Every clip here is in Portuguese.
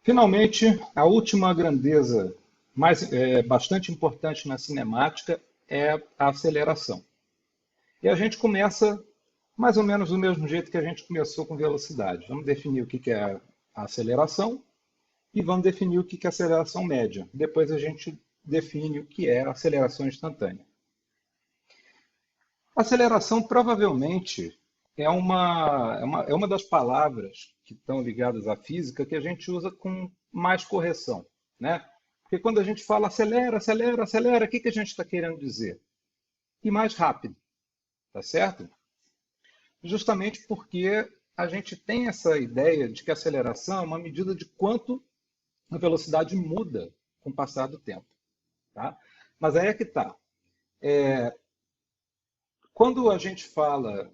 Finalmente, a última grandeza, bastante importante na cinemática, é a aceleração. E a gente começa mais ou menos do mesmo jeito que a gente começou com velocidade. Vamos definir o que é a aceleração e vamos definir o que é a aceleração média. Depois a gente define o que é a aceleração instantânea. Aceleração provavelmente é uma das palavras que estão ligadas à física que a gente usa com mais correção, né? Porque quando a gente fala acelera, acelera, acelera, o que a gente está querendo dizer? E mais rápido, tá certo? Justamente porque a gente tem essa ideia de que a aceleração é uma medida de quanto a velocidade muda com o passar do tempo, tá? Mas aí é que está. Quando a gente fala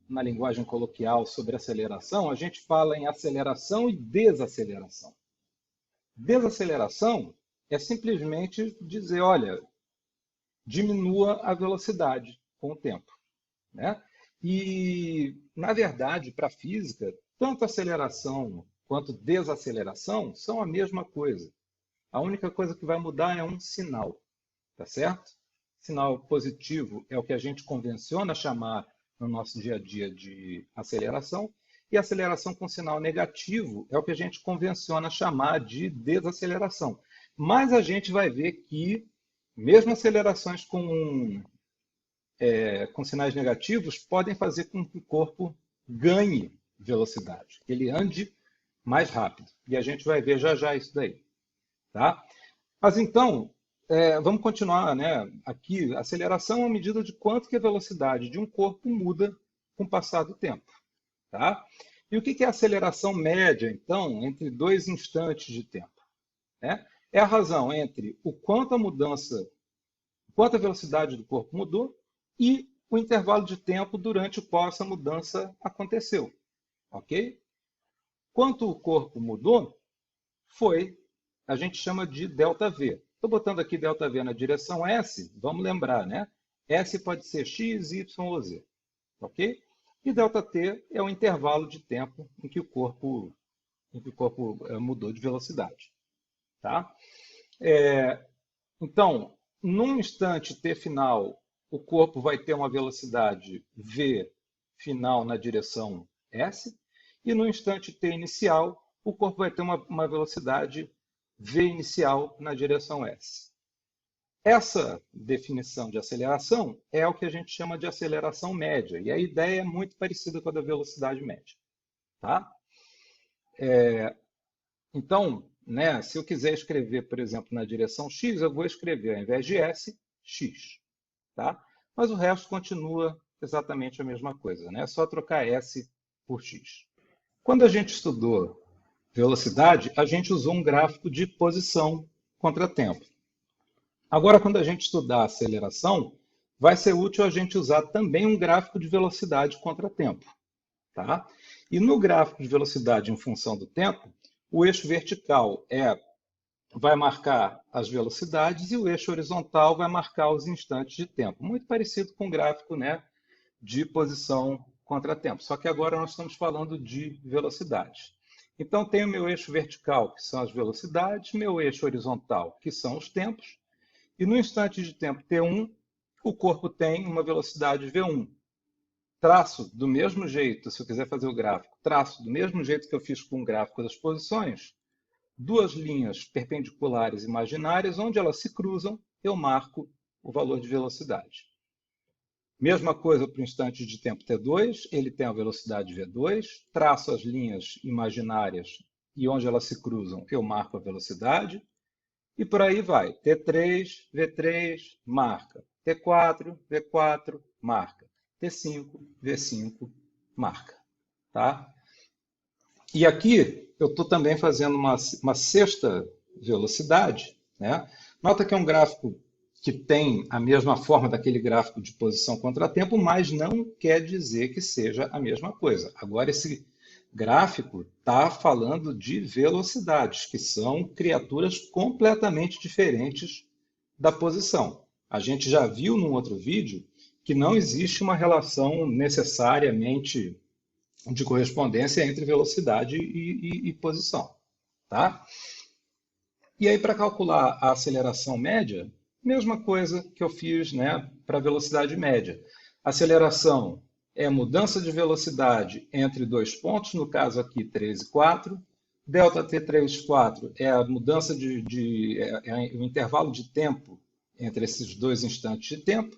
na linguagem coloquial sobre aceleração, a gente fala em aceleração e desaceleração. Desaceleração é simplesmente dizer, olha, diminua a velocidade com o tempo, né? E, na verdade, para a física, tanto aceleração quanto desaceleração são a mesma coisa. A única coisa que vai mudar é um sinal, tá certo? Sinal positivo é o que a gente convenciona chamar no nosso dia a dia de aceleração, e aceleração com sinal negativo é o que a gente convenciona chamar de desaceleração. Mas a gente vai ver que, mesmo acelerações com sinais negativos, podem fazer com que o corpo ganhe velocidade, que ele ande mais rápido. E a gente vai ver já já isso daí. Tá? Mas então, vamos continuar, né? Aqui, aceleração é uma medida de quanto que a velocidade de um corpo muda com o passar do tempo. Tá? E o que é a aceleração média, então, entre dois instantes de tempo? Né? É a razão entre o quanto a mudança, quanto a velocidade do corpo mudou e o intervalo de tempo durante o qual essa mudança aconteceu. Ok? Quanto o corpo mudou, a gente chama de ΔV. Estou botando aqui ΔV na direção S, vamos lembrar, né? S pode ser X, Y ou Z. Ok? E ΔT é o intervalo de tempo em que o corpo mudou de velocidade. Tá? Então, num instante t final, o corpo vai ter uma velocidade v final na direção S, e no instante t inicial, o corpo vai ter uma velocidade v inicial na direção S. Essa definição de aceleração é o que a gente chama de aceleração média, e a ideia é muito parecida com a da velocidade média. Tá? Então, né, se eu quiser escrever, por exemplo, na direção x, eu vou escrever, ao invés de s, x. Tá? Mas o resto continua exatamente a mesma coisa, né? É só trocar s por x. Quando a gente estudou velocidade, a gente usou um gráfico de posição contra tempo. Agora, quando a gente estudar aceleração, vai ser útil a gente usar também um gráfico de velocidade contra tempo. Tá? E no gráfico de velocidade em função do tempo, o eixo vertical vai marcar as velocidades e o eixo horizontal vai marcar os instantes de tempo. Muito parecido com o gráfico, né, de posição contra tempo. Só que agora nós estamos falando de velocidade. Então, tenho meu eixo vertical, que são as velocidades, meu eixo horizontal, que são os tempos, e no instante de tempo t1, o corpo tem uma velocidade v1. Traço do mesmo jeito, se eu quiser fazer o gráfico, traço do mesmo jeito que eu fiz com o gráfico das posições, duas linhas perpendiculares imaginárias, onde elas se cruzam, eu marco o valor de velocidade. Mesma coisa para o instante de tempo t2, ele tem a velocidade v2, traço as linhas imaginárias e onde elas se cruzam, eu marco a velocidade, e por aí vai. T3, V3, marca. T4, V4, marca. T5, V5, marca. Tá? E aqui eu estou também fazendo uma sexta velocidade. Né? Nota que é um gráfico que tem a mesma forma daquele gráfico de posição contra tempo, mas não quer dizer que seja a mesma coisa. Agora, esse gráfico está falando de velocidades, que são criaturas completamente diferentes da posição. A gente já viu num outro vídeo que não existe uma relação necessariamente de correspondência entre velocidade e posição. tá? E aí, para calcular a aceleração média, mesma coisa que eu fiz, né, para a velocidade média. Aceleração é mudança de velocidade entre dois pontos, no caso aqui 3 e 4. Delta T3, 4 é a mudança é o intervalo de tempo entre esses dois instantes de tempo,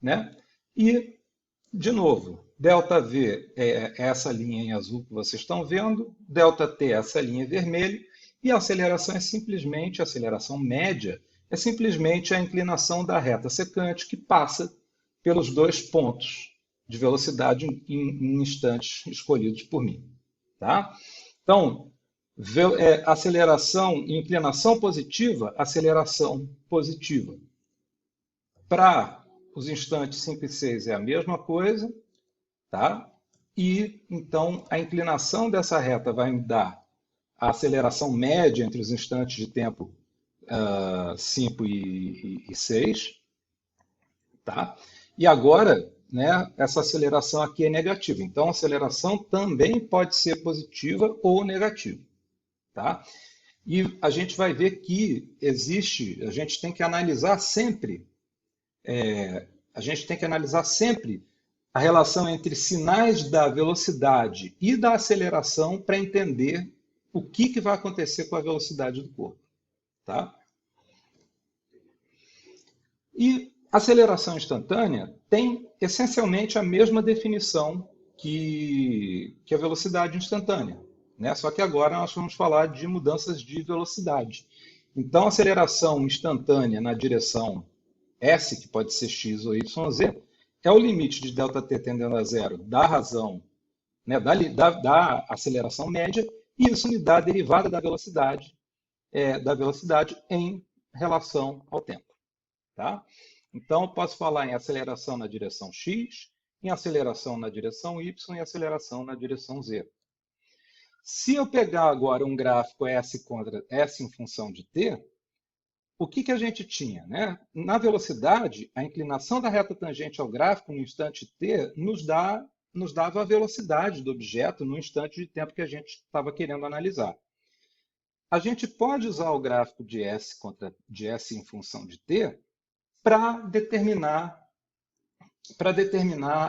né? E, de novo, delta V é essa linha em azul que vocês estão vendo, delta T é essa linha em vermelho, e a aceleração é simplesmente, a aceleração média, é simplesmente a inclinação da reta secante que passa pelos dois pontos de velocidade em instantes escolhidos por mim. Tá? Então, aceleração e inclinação positiva, aceleração positiva. Para os instantes 5 e 6 é a mesma coisa, tá? E então a inclinação dessa reta vai me dar a aceleração média entre os instantes de tempo 5 e 6, tá? E agora, né, essa aceleração aqui é negativa. Então, a aceleração também pode ser positiva ou negativa, tá? E a gente vai ver que a gente tem que analisar sempre, a relação entre sinais da velocidade e da aceleração para entender o que vai acontecer com a velocidade do corpo, tá? E aceleração instantânea tem essencialmente a mesma definição que a velocidade instantânea, né? Só que agora nós vamos falar de mudanças de velocidade. Então, aceleração instantânea na direção S, que pode ser x ou yz, é o limite de ΔT tendendo a zero da razão, né, da aceleração média, e isso me dá a derivada da velocidade em relação ao tempo. Tá? Então, eu posso falar em aceleração na direção x, em aceleração na direção y e aceleração na direção z. Se eu pegar agora um gráfico S contra S em função de t, o que a gente tinha? Né? Na velocidade, a inclinação da reta tangente ao gráfico no instante t nos dava a velocidade do objeto no instante de tempo que a gente estava querendo analisar. A gente pode usar o gráfico de S em função de t para determinar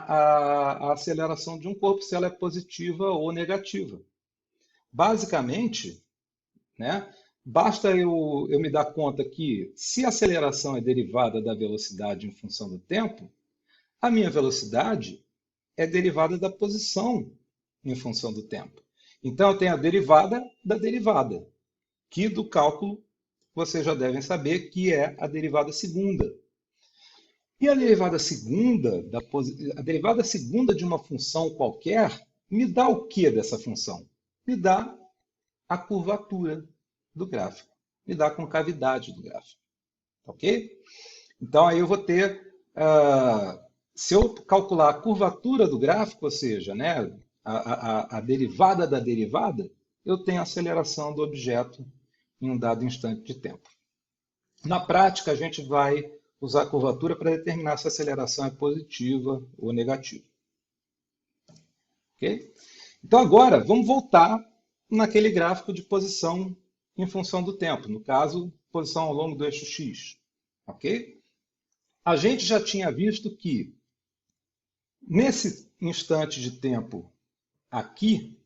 a aceleração de um corpo, se ela é positiva ou negativa. Basicamente, né, basta eu me dar conta que, se a aceleração é derivada da velocidade em função do tempo, a minha velocidade é derivada da posição em função do tempo. Então, eu tenho a derivada da derivada, que do cálculo vocês já devem saber que é a derivada segunda. E a derivada segunda de uma função qualquer me dá o que dessa função? Me dá a curvatura do gráfico, me dá a concavidade do gráfico. Ok? Então, aí eu vou ter, se eu calcular a curvatura do gráfico, ou seja, né, a derivada da derivada, eu tenho a aceleração do objeto em um dado instante de tempo. Na prática, a gente vai usar a curvatura para determinar se a aceleração é positiva ou negativa. Ok? Então, agora, vamos voltar naquele gráfico de posição em função do tempo. No caso, posição ao longo do eixo x. Ok? A gente já tinha visto que, nesse instante de tempo aqui,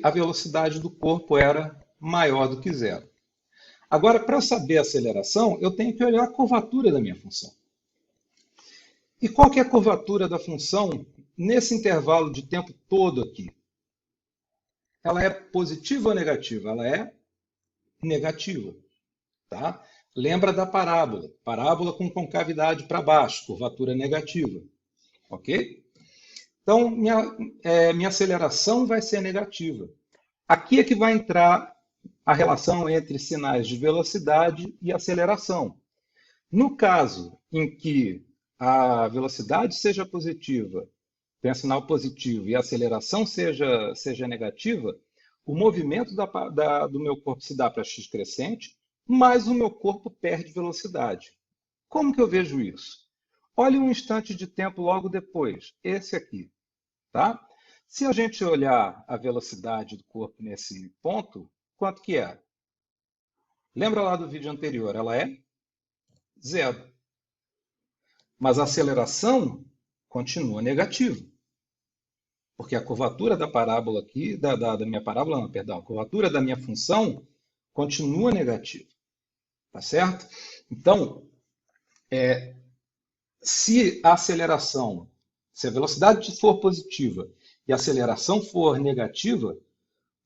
a velocidade do corpo era maior do que zero. Agora, para eu saber a aceleração, eu tenho que olhar a curvatura da minha função. E qual que é a curvatura da função nesse intervalo de tempo todo aqui? Ela é positiva ou negativa? Ela é negativa. Tá? Lembra da parábola. Parábola com concavidade para baixo, curvatura negativa. Ok? Então, minha aceleração vai ser negativa. Aqui é que vai entrar a relação entre sinais de velocidade e aceleração. No caso em que a velocidade seja positiva, tem sinal positivo, e a aceleração seja negativa, o movimento do meu corpo se dá para x crescente, mas o meu corpo perde velocidade. Como que eu vejo isso? Olhe um instante de tempo logo depois, esse aqui. Tá? Se a gente olhar a velocidade do corpo nesse ponto, quanto que é? Lembra lá do vídeo anterior? Ela é zero. Mas a aceleração continua negativa. Porque a curvatura da parábola aqui, da minha parábola, não, perdão, a curvatura da minha função continua negativa. Tá certo? Então, se a aceleração, se a velocidade for positiva e a aceleração for negativa,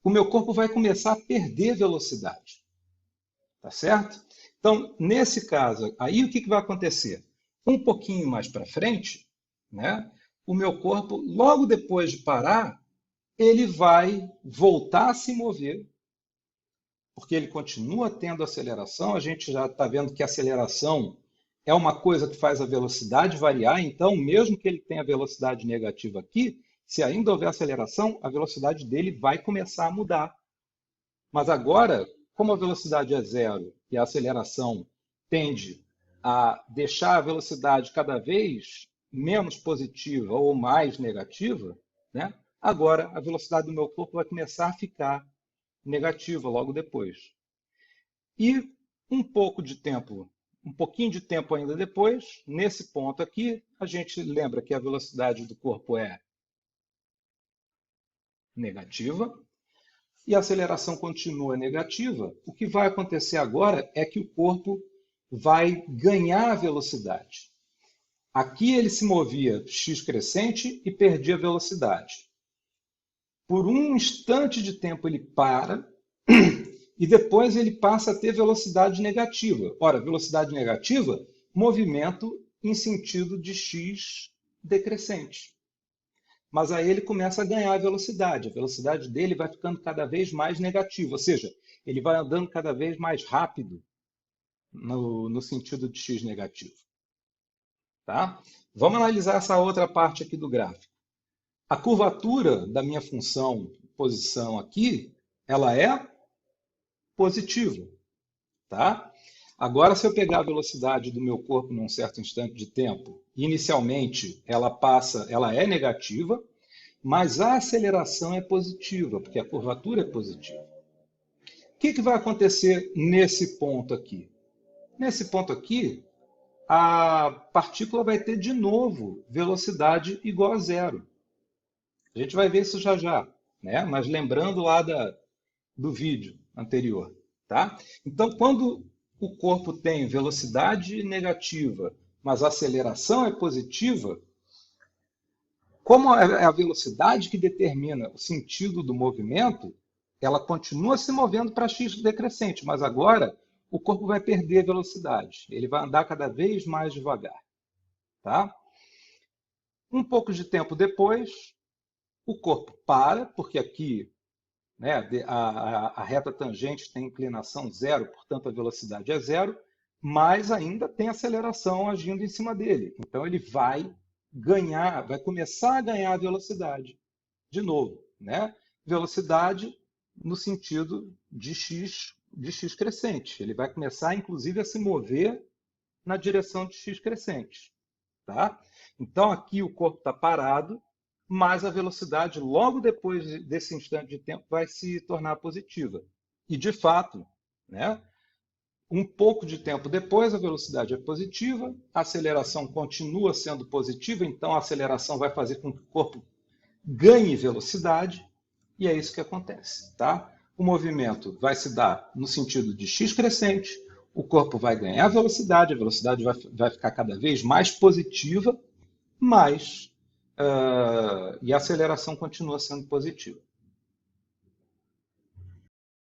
o meu corpo vai começar a perder velocidade. Tá certo? Então, nesse caso, aí o que vai acontecer? Um pouquinho mais para frente, né, o meu corpo, logo depois de parar, ele vai voltar a se mover, porque ele continua tendo aceleração. A gente já está vendo que a aceleração é uma coisa que faz a velocidade variar, então, mesmo que ele tenha velocidade negativa aqui, se ainda houver aceleração, a velocidade dele vai começar a mudar. Mas agora, como a velocidade é zero e a aceleração tende a deixar a velocidade cada vez menos positiva ou mais negativa, né? Agora a velocidade do meu corpo vai começar a ficar negativa logo depois. E um pouquinho de tempo ainda depois, nesse ponto aqui, a gente lembra que a velocidade do corpo é negativa e a aceleração continua negativa. O que vai acontecer agora é que o corpo vai ganhar velocidade. Aqui ele se movia x crescente e perdia velocidade. Por um instante de tempo ele para e depois ele passa a ter velocidade negativa. Ora, velocidade negativa, movimento em sentido de x decrescente. Mas aí ele começa a ganhar velocidade. A velocidade dele vai ficando cada vez mais negativa, ou seja, ele vai andando cada vez mais rápido no sentido de x negativo. Tá? Vamos analisar essa outra parte aqui do gráfico. A curvatura da minha função posição aqui, ela é positiva. Tá? Agora, se eu pegar a velocidade do meu corpo num certo instante de tempo, inicialmente ela é negativa, mas a aceleração é positiva, porque a curvatura é positiva. O que vai acontecer nesse ponto aqui? Nesse ponto aqui, a partícula vai ter de novo velocidade igual a zero. A gente vai ver isso já já, né? Mas lembrando lá do vídeo anterior. Tá? Então, quando o corpo tem velocidade negativa, mas a aceleração é positiva, como é a velocidade que determina o sentido do movimento, ela continua se movendo para x decrescente, mas agora o corpo vai perder velocidade. Ele vai andar cada vez mais devagar. Tá? Um pouco de tempo depois, o corpo para, porque aqui, né, a reta tangente tem inclinação zero, portanto a velocidade é zero, mas ainda tem aceleração agindo em cima dele. Então ele vai começar a ganhar velocidade de novo, né? Velocidade no sentido de x crescente. Ele vai começar, inclusive, a se mover na direção de x crescente. Tá? Então aqui o corpo está parado, mas a velocidade, logo depois desse instante de tempo, vai se tornar positiva. E, de fato, né, um pouco de tempo depois, a velocidade é positiva, a aceleração continua sendo positiva, então a aceleração vai fazer com que o corpo ganhe velocidade, e é isso que acontece. Tá? O movimento vai se dar no sentido de x crescente, o corpo vai ganhar velocidade, a velocidade vai ficar cada vez mais positiva, mas e a aceleração continua sendo positiva.